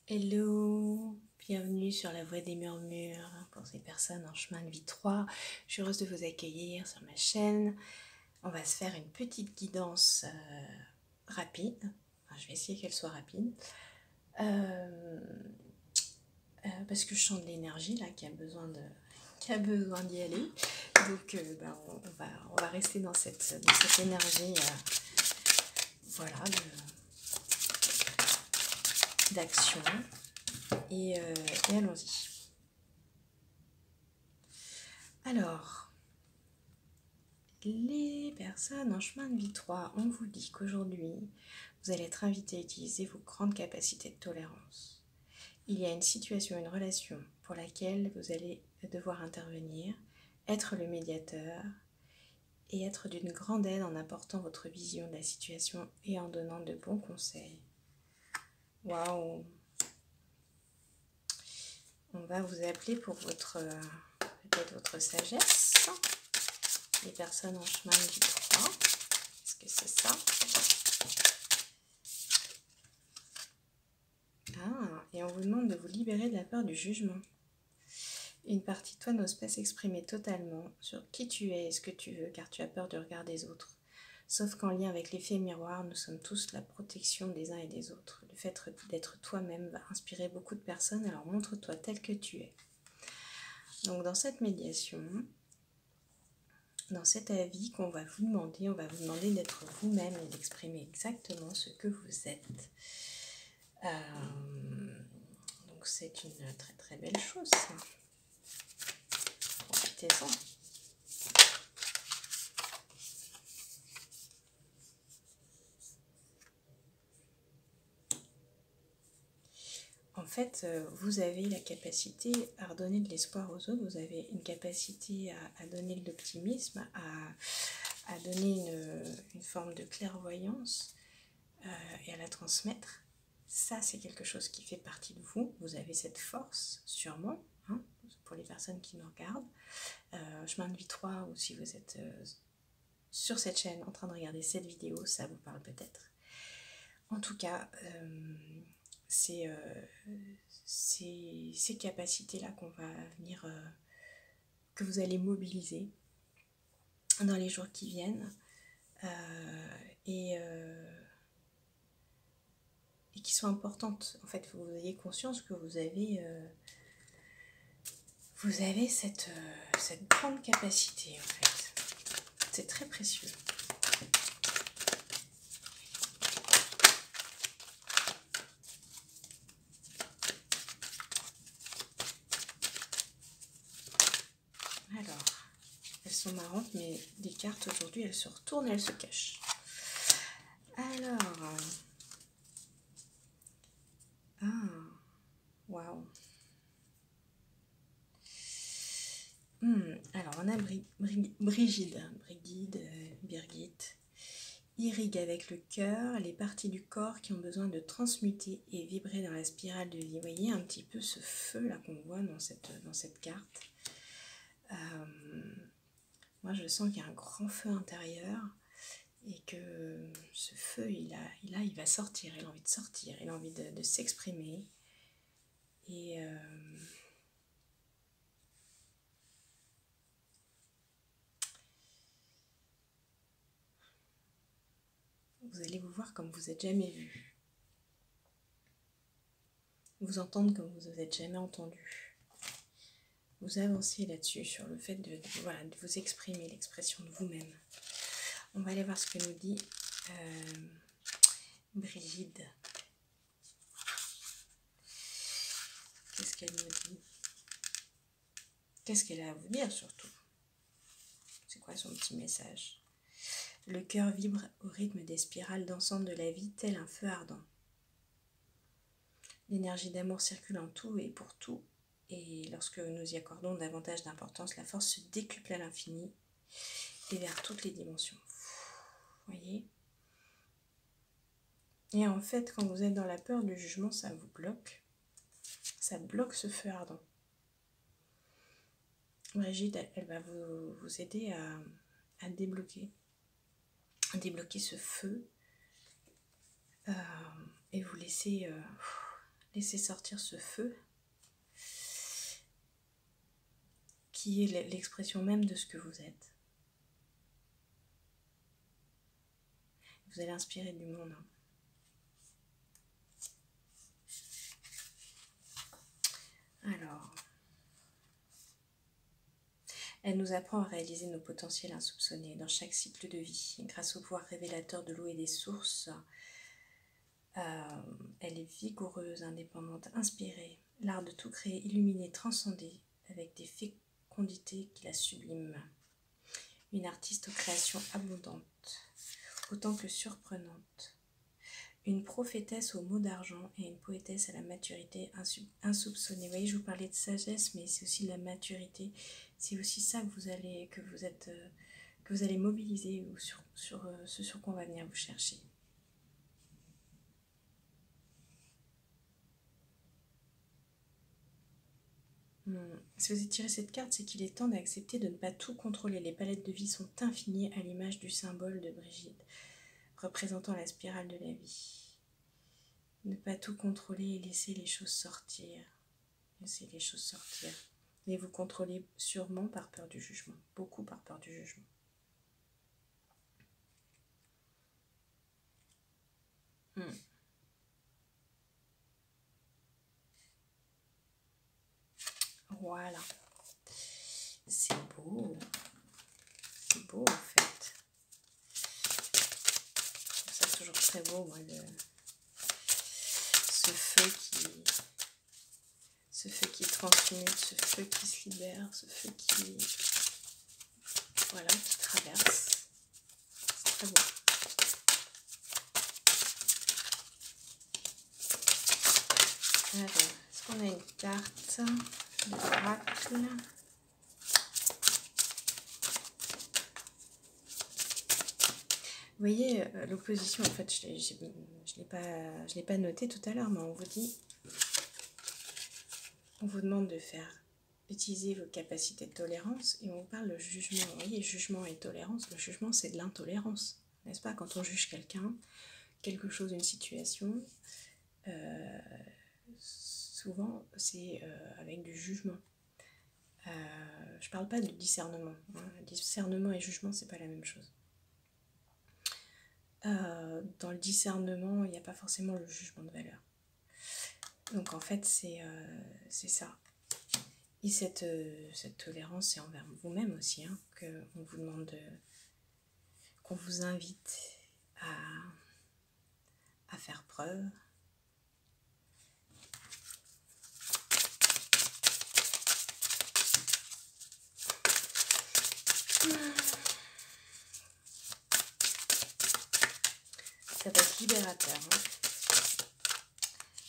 Hello, bienvenue sur la Voie des Murmures pour ces personnes en chemin de vie 3. Je suis heureuse de vous accueillir sur ma chaîne. On va se faire une petite guidance rapide. Enfin, je vais essayer qu'elle soit rapide. Parce que je sens de l'énergie là qui a besoin d'y aller. Donc on va rester dans cette énergie voilà, d'action. Et allons-y. Alors, les personnes en chemin de vie 3, on vous dit qu'aujourd'hui, vous allez être invité à utiliser vos grandes capacités de tolérance. Il y a une situation, une relation pour laquelle vous allez devoir intervenir, être le médiateur et être d'une grande aide en apportant votre vision de la situation et en donnant de bons conseils. Waouh! On va vous appeler pour peut-être votre sagesse. Les personnes en chemin de vie 3. Est-ce que c'est ça? Ah, et on vous demande de vous libérer de la peur du jugement. Une partie de toi n'ose pas s'exprimer totalement sur qui tu es et ce que tu veux car tu as peur du regard des autres. Sauf qu'en lien avec l'effet miroir, nous sommes tous la protection des uns et des autres. Le fait d'être toi-même va inspirer beaucoup de personnes, alors montre-toi tel que tu es. Donc dans cette médiation, dans cet avis qu'on va vous demander, on va vous demander d'être vous-même et d'exprimer exactement ce que vous êtes. Donc c'est une très très belle chose, ça. Profitez-en. En fait, vous avez la capacité à redonner de l'espoir aux autres, vous avez une capacité à donner de l'optimisme, à donner une forme de clairvoyance et à la transmettre. Ça, c'est quelque chose qui fait partie de vous. Vous avez cette force, sûrement, hein, pour les personnes qui nous regardent. Chemin de vie 3, ou si vous êtes sur cette chaîne en train de regarder cette vidéo, ça vous parle peut-être. En tout cas, c'est ces capacités-là qu'on va venir, que vous allez mobiliser dans les jours qui viennent et qui sont importantes. En fait, vous ayez conscience que vous avez cette grande capacité, en fait. C'est très précieux. Alors, elles sont marrantes, mais les cartes aujourd'hui, elles se retournent et elles se cachent. Alors, waouh. Alors, on a Brigitte, Birgit. Irrigue avec le cœur les parties du corps qui ont besoin de transmuter et vibrer dans la spirale de vie. Vous voyez un petit peu ce feu là qu'on voit dans cette carte. Moi, je sens qu'il y a un grand feu intérieur et que ce feu, il va sortir. Il a envie de sortir, il a envie de s'exprimer. Et vous allez vous voir comme vous n'êtes jamais vu. Vous entendre comme vous n'êtes jamais entendu. Vous avancez là-dessus, sur le fait de vous exprimer, l'expression de vous-même. On va aller voir ce que nous dit Brigitte. Qu'est-ce qu'elle nous dit? Qu'est-ce qu'elle a à vous dire surtout? C'est quoi son petit message? Le cœur vibre au rythme des spirales dansantes de la vie, tel un feu ardent. L'énergie d'amour circule en tout et pour tout, et lorsque nous y accordons davantage d'importance, la force se décuple à l'infini et vers toutes les dimensions. Vous voyez? Et en fait, quand vous êtes dans la peur du jugement, ça vous bloque. Ça bloque ce feu ardent. Brigitte, elle va vous aider à débloquer ce feu et vous laisser laisser sortir ce feu qui est l'expression même de ce que vous êtes. Vous allez inspirer du monde. Alors, elle nous apprend à réaliser nos potentiels insoupçonnés dans chaque cycle de vie. Grâce au pouvoir révélateur de l'eau et des sources, elle est vigoureuse, indépendante, inspirée. L'art de tout créer, illuminé, transcendé, avec des fécondités qui la subliment. Une artiste aux créations abondantes, autant que surprenantes. Une prophétesse aux mots d'argent et une poétesse à la maturité insoupçonnée. Vous voyez, je vous parlais de sagesse, mais c'est aussi de la maturité. C'est aussi ça que vous allez mobiliser ou sur ce sur quoi on va venir vous chercher. Si vous avez tiré cette carte, c'est qu'il est temps d'accepter de ne pas tout contrôler. Les palettes de vie sont infinies à l'image du symbole de Brigitte, représentant la spirale de la vie. Ne pas tout contrôler et laisser les choses sortir. Laissez les choses sortir. Mais vous contrôlez sûrement par peur du jugement. Beaucoup par peur du jugement. Voilà. C'est beau. C'est beau en fait. Je trouve ça toujours très beau, moi, ce feu qui transmute, ce feu qui se libère, ce feu qui traverse. C'est très beau. Alors, est-ce qu'on a une carte de l'oracle? Vous voyez, l'opposition, en fait, je ne l'ai pas noté tout à l'heure, mais on vous demande de utiliser vos capacités de tolérance et on vous parle de jugement. Vous voyez, jugement et tolérance, le jugement c'est de l'intolérance, n'est-ce pas? Quand on juge quelqu'un, quelque chose, une situation, souvent c'est avec du jugement. Je ne parle pas de discernement. Discernement et jugement, c'est pas la même chose. Dans le discernement, il n'y a pas forcément le jugement de valeur. Donc en fait, c'est ça. Et cette tolérance, c'est envers vous-même aussi, qu'on vous demande, qu'on vous invite à faire preuve. Ça va être libérateur.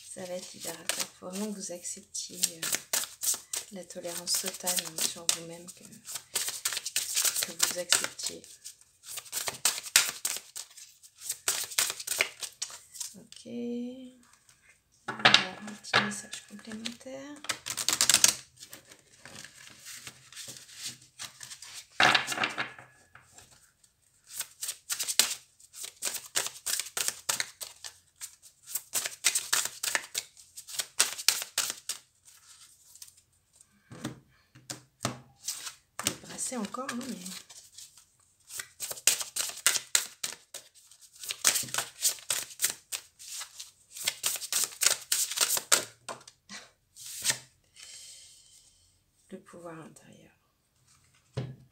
Ça va être libérateur. Il faut vraiment que vous acceptiez la tolérance totale sur vous-même, que vous acceptiez. Ok. Alors, un petit message complémentaire. Encore, mais le pouvoir intérieur.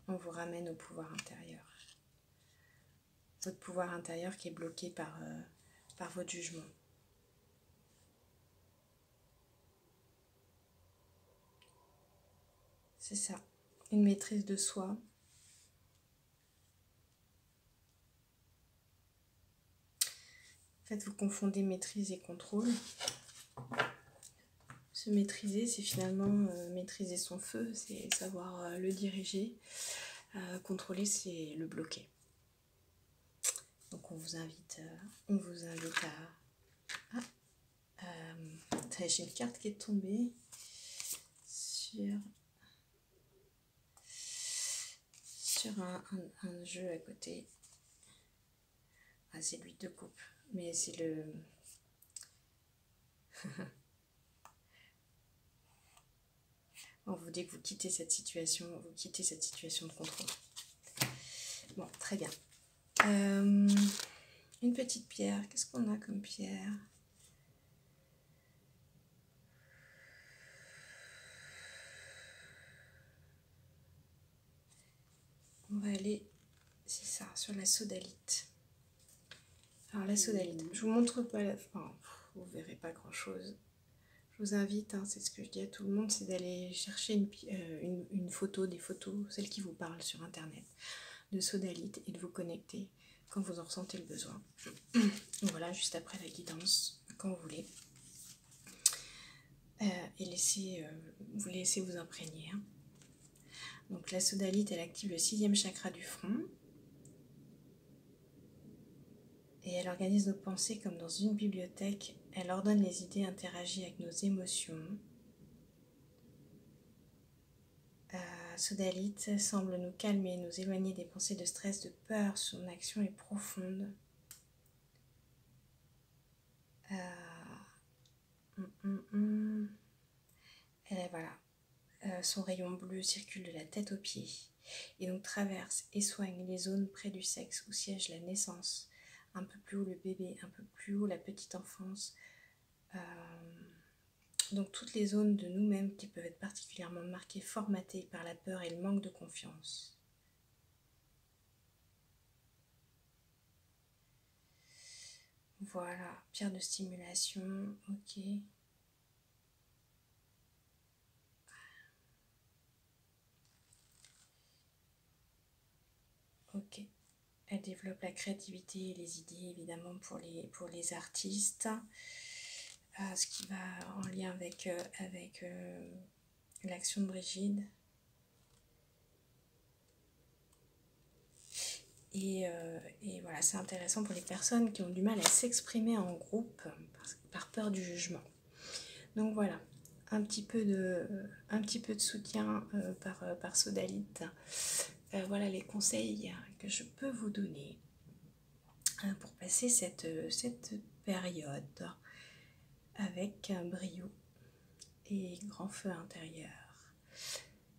On vous ramène au pouvoir intérieur. Votre pouvoir intérieur qui est bloqué par votre jugement. C'est ça. Une maîtrise de soi. En fait, vous confondez maîtrise et contrôle. Se maîtriser, c'est finalement maîtriser son feu, c'est savoir le diriger. Contrôler, c'est le bloquer. Donc on vous invite à... j'ai une carte qui est tombée sur un jeu à côté. Ah, c'est l'huile de coupe, mais c'est le On vous dit que vous quittez cette situation de contrôle. Bon, très bien. Une petite pierre. Qu'est-ce qu'on a comme pierre? On va aller, c'est ça, sur la sodalite. Alors la sodalite, je vous montre pas la fin, vous verrez pas grand chose. Je vous invite, hein, c'est ce que je dis à tout le monde, c'est d'aller chercher une photo, des photos, celles qui vous parlent sur internet, de sodalite et de vous connecter quand vous en ressentez le besoin. Voilà, juste après la guidance, quand vous voulez. Et vous laissez vous imprégner. Hein. Donc la sodalite, elle active le 6e chakra du front. Et elle organise nos pensées comme dans une bibliothèque. Elle ordonne les idées, interagit avec nos émotions. Sodalite semble nous calmer, nous éloigner des pensées de stress, de peur. Son action est profonde. Elle, voilà. Son rayon bleu circule de la tête aux pieds et donc traverse et soigne les zones près du sexe où siège la naissance. Un peu plus haut le bébé, un peu plus haut la petite enfance. Donc toutes les zones de nous-mêmes qui peuvent être particulièrement marquées, formatées par la peur et le manque de confiance. Voilà, pierre de stimulation, ok. Ok. Elle développe la créativité et les idées, évidemment, pour les artistes. Ce qui va en lien avec l'action de Brigitte. Et voilà, c'est intéressant pour les personnes qui ont du mal à s'exprimer en groupe par peur du jugement. Donc voilà, un petit peu de soutien par sodalite. Voilà les conseils que je peux vous donner pour passer cette période avec brio et grand feu intérieur.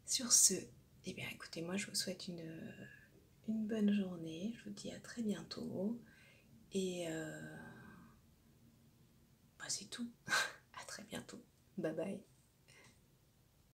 Sur ce, eh bien écoutez, moi je vous souhaite une bonne journée, je vous dis à très bientôt et c'est tout, à très bientôt, bye bye.